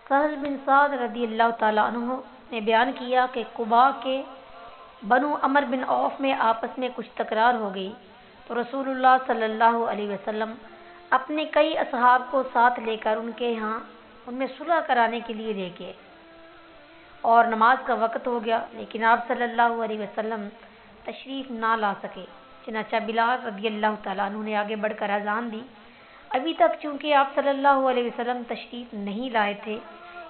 سہل بن سعد رضی اللہ تعالیٰ عنہ نے بیان کیا کہ قباء کے بنو عمر بن عوف میں آپس میں کچھ تکرار ہو گئی تو رسول اللہ صلی اللہ علیہ وسلم اپنے کئی اصحاب کو ساتھ لے کر ان میں صلح کرانے کے لیے لے گئے اور نماز کا وقت ہو گیا، لیکن آپ صلی اللہ علیہ وسلم تشریف نہ لا سکے۔ چنانچہ بلال رضی اللہ تعالیٰ عنہ نے آگے بڑھ کر اذان دی۔ ابھی تک چونکہ آپ صلی اللہ علیہ وسلم تشریف نہیں لائے تھے،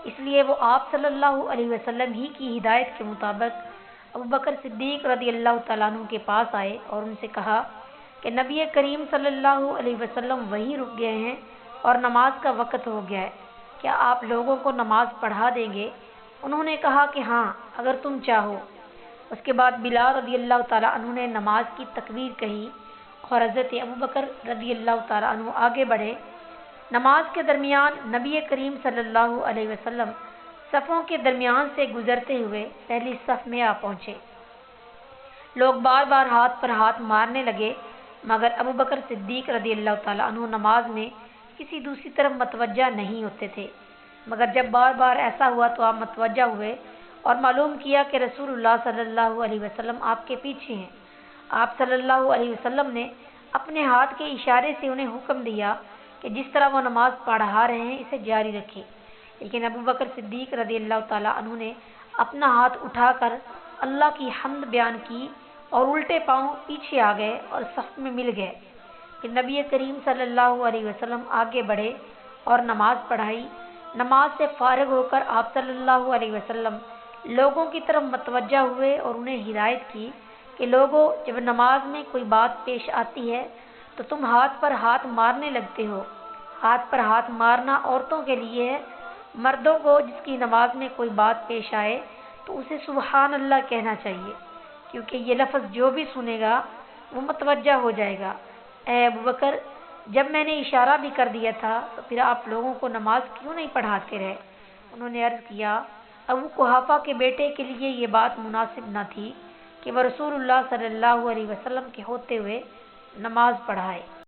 اس لیے وہ آپ صلی اللہ علیہ وسلم ہی کی ہدایت کے مطابق ابوبکر صدیق رضی اللہ تعالیٰ عنہ کے پاس آئے اور ان سے کہا کہ نبی کریم صلی اللہ علیہ وسلم وہیں رک گئے ہیں اور نماز کا وقت ہو گیا ہے، کیا آپ لوگوں کو نماز پڑھا دیں گے؟ انہوں نے کہا کہ ہاں، اگر تم چاہو۔ اس کے بعد بلال رضی اللہ تعالیٰ عنہ نے نماز کی تکبیر کہی اور حضرت ابوبکر رضی اللہ تعالیٰ عنہ آگے بڑھے۔ نماز کے درمیان نبی کریم صلی اللہ علیہ وسلم صفوں کے درمیان سے گزرتے ہوئے پہلی صف میں آ پہنچے۔ لوگ بار بار ہاتھ پر ہاتھ مارنے لگے، مگر ابوبکر صدیق رضی اللہ تعالیٰ عنہ نماز میں کسی دوسری طرف متوجہ نہیں ہوتے تھے، مگر جب بار بار ایسا ہوا تو آپ متوجہ ہوئے اور معلوم کیا کہ رسول اللہ صلی اللہ علیہ وسلم آپ کے پیچھے ہیں۔ آپ صلی اللہ علیہ وسلم نے اپنے ہاتھ کے اشارے سے انہیں حکم دیا کہ جس طرح وہ نماز پڑھا رہے ہیں اسے جاری رکھیں، لیکن ابوبکر صدیق رضی اللہ تعالیٰ عنہ نے اپنا ہاتھ اٹھا کر اللہ کی حمد بیان کی اور الٹے پاؤں پیچھے آ گئے اور صف میں مل گئے۔ پھر نبی کریم صلی اللہ علیہ وسلم آگے بڑھے اور نماز پڑھائی۔ نماز سے فارغ ہو کر آپ صلی اللہ علیہ وسلم لوگوں کی طرف متوجہ ہوئے اور انہیں ہدایت کی کہ لوگوں، جب نماز میں کوئی بات پیش آتی ہے تو تم ہاتھ پر ہاتھ مارنے لگتے ہو۔ ہاتھ پر ہاتھ مارنا عورتوں کے لیے ہے، مردوں کو جس کی نماز میں کوئی بات پیش آئے تو اسے سبحان اللہ کہنا چاہیے، کیونکہ یہ لفظ جو بھی سنے گا وہ متوجہ ہو جائے گا۔ اے ابوبکر، جب میں نے اشارہ بھی کر دیا تھا تو پھر آپ لوگوں کو نماز کیوں نہیں پڑھاتے رہے؟ انہوں نے عرض کیا، ابو قحافہ کے بیٹے کے لیے یہ بات مناسب نہ تھی کہ وہ رسول اللہ صلی اللہ علیہ وسلم کے ہوتے ہوئے نماز پڑھائے۔